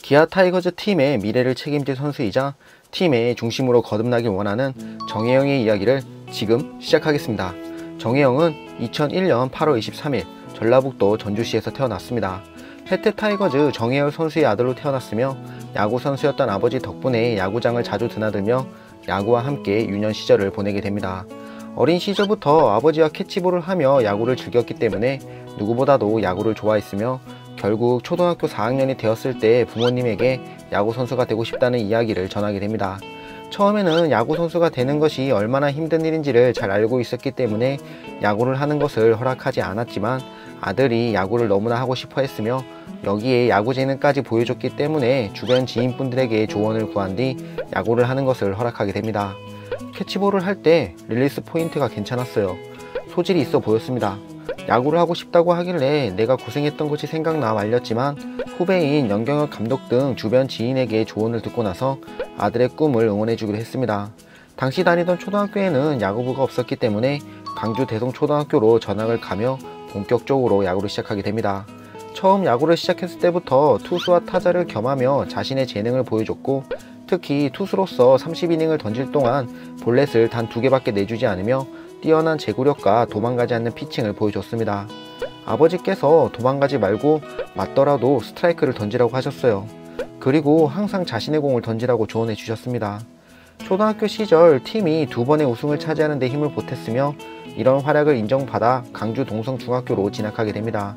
기아 타이거즈 팀의 미래를 책임질 선수이자 팀의 중심으로 거듭나길 원하는 정혜영의 이야기를 지금 시작하겠습니다. 정혜영은 2001년 8월 23일 전라북도 전주시에서 태어났습니다. 혜태 타이거즈 정혜열 선수의 아들로 태어났으며 야구 선수였던 아버지 덕분에 야구장을 자주 드나들며 야구와 함께 유년 시절을 보내게 됩니다. 어린 시절부터 아버지와 캐치볼을 하며 야구를 즐겼기 때문에 누구보다도 야구를 좋아했으며 결국 초등학교 4학년이 되었을 때 부모님에게 야구 선수가 되고 싶다는 이야기를 전하게 됩니다. 처음에는 야구 선수가 되는 것이 얼마나 힘든 일인지를 잘 알고 있었기 때문에 야구를 하는 것을 허락하지 않았지만 아들이 야구를 너무나 하고 싶어 했으며 여기에 야구 재능까지 보여줬기 때문에 주변 지인분들에게 조언을 구한 뒤 야구를 하는 것을 허락하게 됩니다. 캐치볼을 할 때 릴리스 포인트가 괜찮았어요. 소질이 있어 보였습니다. 야구를 하고 싶다고 하길래 내가 고생했던 것이 생각나 말렸지만 후배인 연경혁 감독 등 주변 지인에게 조언을 듣고 나서 아들의 꿈을 응원해주기로 했습니다. 당시 다니던 초등학교에는 야구부가 없었기 때문에 강주 대성초등학교로 전학을 가며 본격적으로 야구를 시작하게 됩니다. 처음 야구를 시작했을 때부터 투수와 타자를 겸하며 자신의 재능을 보여줬고 특히 투수로서 30이닝을 던질 동안 볼넷을 단 2개밖에 내주지 않으며 뛰어난 제구력과 도망가지 않는 피칭을 보여줬습니다. 아버지께서 도망가지 말고 맞더라도 스트라이크를 던지라고 하셨어요. 그리고 항상 자신의 공을 던지라고 조언해 주셨습니다. 초등학교 시절 팀이 2번의 우승을 차지하는 데 힘을 보탰으며 이런 활약을 인정받아 강주 동성중학교로 진학하게 됩니다.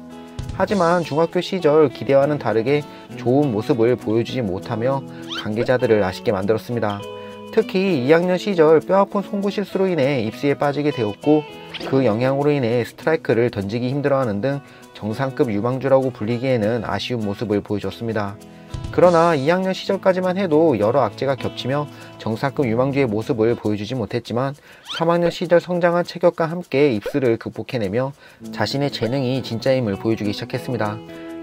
하지만 중학교 시절 기대와는 다르게 좋은 모습을 보여주지 못하며 관계자들을 아쉽게 만들었습니다. 특히 2학년 시절 뼈아픈 송구 실수로 인해 입시에 빠지게 되었고 그 영향으로 인해 스트라이크를 던지기 힘들어하는 등 정상급 유망주라고 불리기에는 아쉬운 모습을 보여줬습니다. 그러나 2학년 시절까지만 해도 여러 악재가 겹치며 정상급 유망주의 모습을 보여주지 못했지만 3학년 시절 성장한 체격과 함께 입스를 극복해내며 자신의 재능이 진짜임을 보여주기 시작했습니다.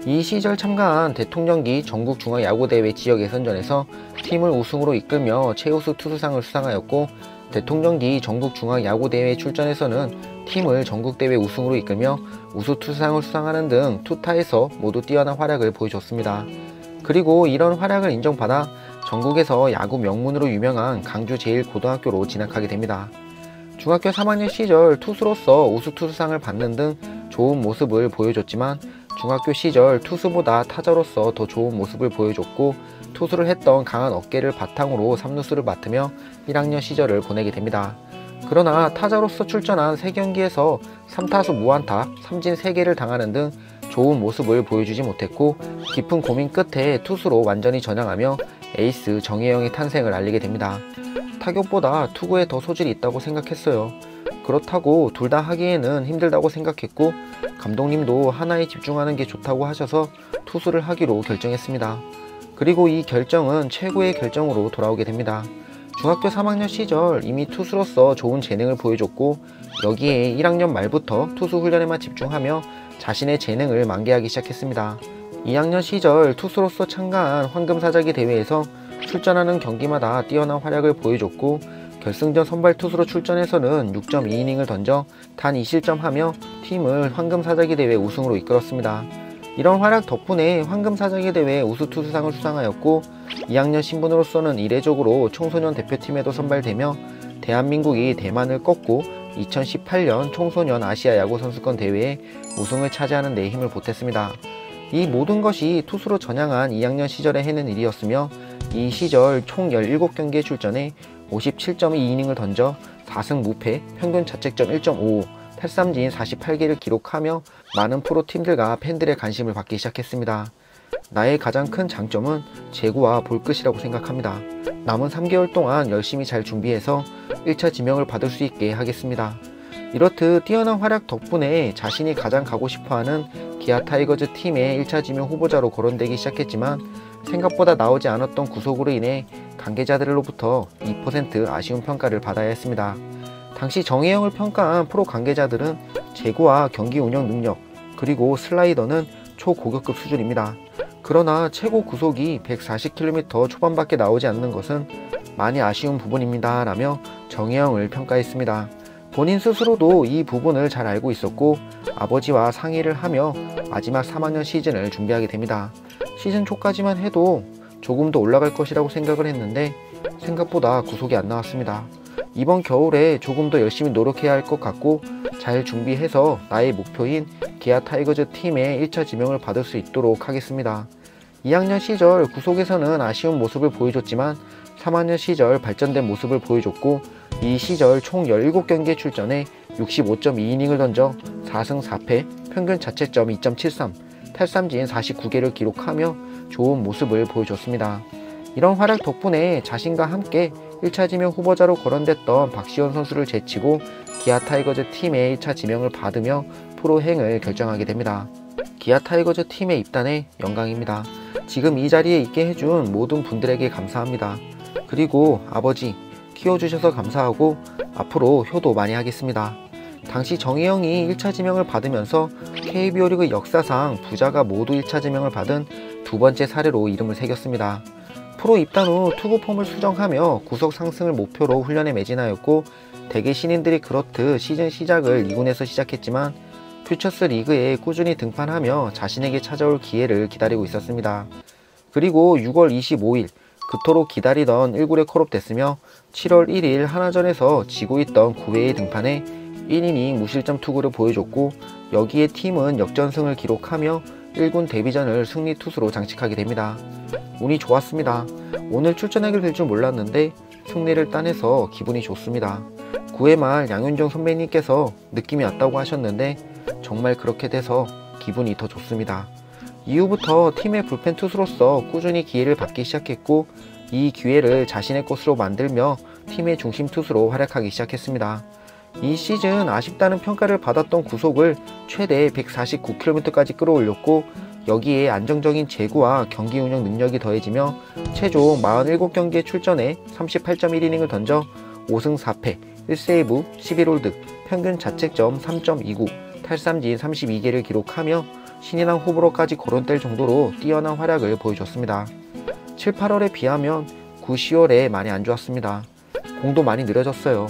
이 시절 참가한 대통령기 전국중앙야구대회 지역 예선전에서 팀을 우승으로 이끌며 최우수 투수상을 수상하였고 대통령기 전국중앙야구대회 출전에서는 팀을 전국대회 우승으로 이끌며 우수투수상을 수상하는 등 투타에서 모두 뛰어난 활약을 보여줬습니다. 그리고 이런 활약을 인정받아 전국에서 야구 명문으로 유명한 강주 제1고등학교로 진학하게 됩니다. 중학교 3학년 시절 투수로서 우수투수상을 받는 등 좋은 모습을 보여줬지만 중학교 시절 투수보다 타자로서 더 좋은 모습을 보여줬고 투수를 했던 강한 어깨를 바탕으로 3루수를 맡으며 1학년 시절을 보내게 됩니다. 그러나 타자로서 출전한 3경기에서 3타수 무안타, 삼진 3개를 당하는 등 좋은 모습을 보여주지 못했고 깊은 고민 끝에 투수로 완전히 전향하며 에이스 정혜영의 탄생을 알리게 됩니다. 타격보다 투구에 더 소질이 있다고 생각했어요. 그렇다고 둘 다 하기에는 힘들다고 생각했고 감독님도 하나에 집중하는 게 좋다고 하셔서 투수를 하기로 결정했습니다. 그리고 이 결정은 최고의 결정으로 돌아오게 됩니다. 중학교 3학년 시절 이미 투수로서 좋은 재능을 보여줬고 여기에 1학년 말부터 투수 훈련에만 집중하며 자신의 재능을 만개하기 시작했습니다. 2학년 시절 투수로서 참가한 황금사자기 대회에서 출전하는 경기마다 뛰어난 활약을 보여줬고 결승전 선발 투수로 출전해서는 6.2이닝을 던져 단 2실점하며 팀을 황금사자기 대회 우승으로 이끌었습니다. 이런 활약 덕분에 황금사자기 대회 우수투수상을 수상하였고 2학년 신분으로서는 이례적으로 청소년 대표팀에도 선발되며 대한민국이 대만을 꺾고 2018년 청소년 아시아 야구선수권 대회에 우승을 차지하는 데 힘을 보탰습니다. 이 모든 것이 투수로 전향한 2학년 시절에 해낸 일이었으며 이 시절 총 17경기에 출전해 57.2이닝을 던져 4승 무패, 평균 자책점 1.55, 탈삼진 48개를 기록하며 많은 프로팀들과 팬들의 관심을 받기 시작했습니다. 나의 가장 큰 장점은 제구와 볼끝이라고 생각합니다. 남은 3개월 동안 열심히 잘 준비해서 1차 지명을 받을 수 있게 하겠습니다. 이렇듯 뛰어난 활약 덕분에 자신이 가장 가고 싶어하는 기아 타이거즈 팀의 1차 지명 후보자로 거론되기 시작했지만 생각보다 나오지 않았던 구속으로 인해 관계자들로부터 2% 아쉬운 평가를 받아야 했습니다. 당시 정혜영을 평가한 프로 관계자들은 제구와 경기 운영 능력 그리고 슬라이더는 초고격급 수준입니다. 그러나 최고 구속이 140km 초반밖에 나오지 않는 것은 많이 아쉬운 부분입니다 라며 정혜영을 평가했습니다. 본인 스스로도 이 부분을 잘 알고 있었고 아버지와 상의를 하며 마지막 3학년 시즌을 준비하게 됩니다. 시즌 초까지만 해도 조금 더 올라갈 것이라고 생각을 했는데 생각보다 구속이 안 나왔습니다. 이번 겨울에 조금 더 열심히 노력해야 할 것 같고 잘 준비해서 나의 목표인 기아 타이거즈 팀의 1차 지명을 받을 수 있도록 하겠습니다. 2학년 시절 구속에서는 아쉬운 모습을 보여줬지만 3학년 시절 발전된 모습을 보여줬고 이 시절 총 17경기에 출전해 65.2이닝을 던져 4승 4패, 평균 자책점 2.73, 탈삼진 49개를 기록하며 좋은 모습을 보여줬습니다. 이런 활약 덕분에 자신과 함께 1차 지명 후보자로 거론됐던 박시원 선수를 제치고 기아 타이거즈 팀의 1차 지명을 받으며 프로행을 결정하게 됩니다. 기아 타이거즈 팀에 입단해 영광입니다. 지금 이 자리에 있게 해준 모든 분들에게 감사합니다. 그리고 아버지 키워주셔서 감사하고 앞으로 효도 많이 하겠습니다. 당시 정혜영이 1차 지명을 받으면서 KBO 리그 역사상 부자가 모두 1차 지명을 받은 두 번째 사례로 이름을 새겼습니다. 프로 입단 후 투구 폼을 수정하며 구속 상승을 목표로 훈련에 매진하였고 대개 신인들이 그렇듯 시즌 시작을 2군에서 시작했지만 퓨처스 리그에 꾸준히 등판하며 자신에게 찾아올 기회를 기다리고 있었습니다. 그리고 6월 25일 그토록 기다리던 1군에 콜업됐으며 7월 1일 하나전에서 지고 있던 9회에 등판해 1이닝 무실점 투구를 보여줬고 여기에 팀은 역전승을 기록하며 1군 데뷔전을 승리 투수로 장식하게 됩니다. 운이 좋았습니다. 오늘 출전하게 될 줄 몰랐는데 승리를 따내서 기분이 좋습니다. 9회 말 양윤종 선배님께서 느낌이 왔다고 하셨는데 정말 그렇게 돼서 기분이 더 좋습니다. 이후부터 팀의 불펜 투수로서 꾸준히 기회를 받기 시작했고 이 기회를 자신의 것으로 만들며 팀의 중심 투수로 활약하기 시작했습니다. 이 시즌 아쉽다는 평가를 받았던 구속을 최대 149km까지 끌어올렸고 여기에 안정적인 제구와 경기 운영 능력이 더해지며 최종 47경기에 출전해 38.1이닝을 던져 5승 4패, 1세이브, 11홀드, 평균 자책점 3.29, 탈삼진 32개를 기록하며 신인왕 후보로까지 거론될 정도로 뛰어난 활약을 보여줬습니다. 7, 8월에 비하면 9, 10월에 많이 안 좋았습니다. 공도 많이 느려졌어요.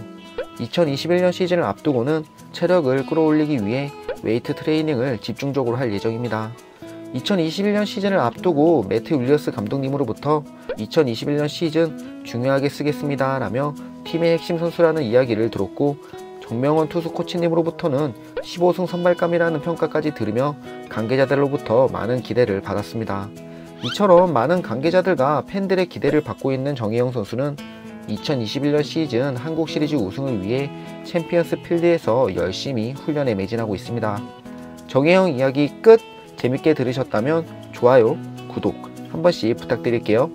2021년 시즌을 앞두고는 체력을 끌어올리기 위해 웨이트 트레이닝을 집중적으로 할 예정입니다. 2021년 시즌을 앞두고 매트 윌리엄스 감독님으로부터 2021년 시즌 중요하게 쓰겠습니다 라며 팀의 핵심 선수라는 이야기를 들었고 정명원 투수 코치님으로부터는 15승 선발감이라는 평가까지 들으며 관계자들로부터 많은 기대를 받았습니다. 이처럼 많은 관계자들과 팬들의 기대를 받고 있는 정혜영 선수는 2021년 시즌 한국 시리즈 우승을 위해 챔피언스 필드에서 열심히 훈련에 매진하고 있습니다. 정혜영 이야기 끝! 재밌게 들으셨다면 좋아요, 구독 한 번씩 부탁드릴게요.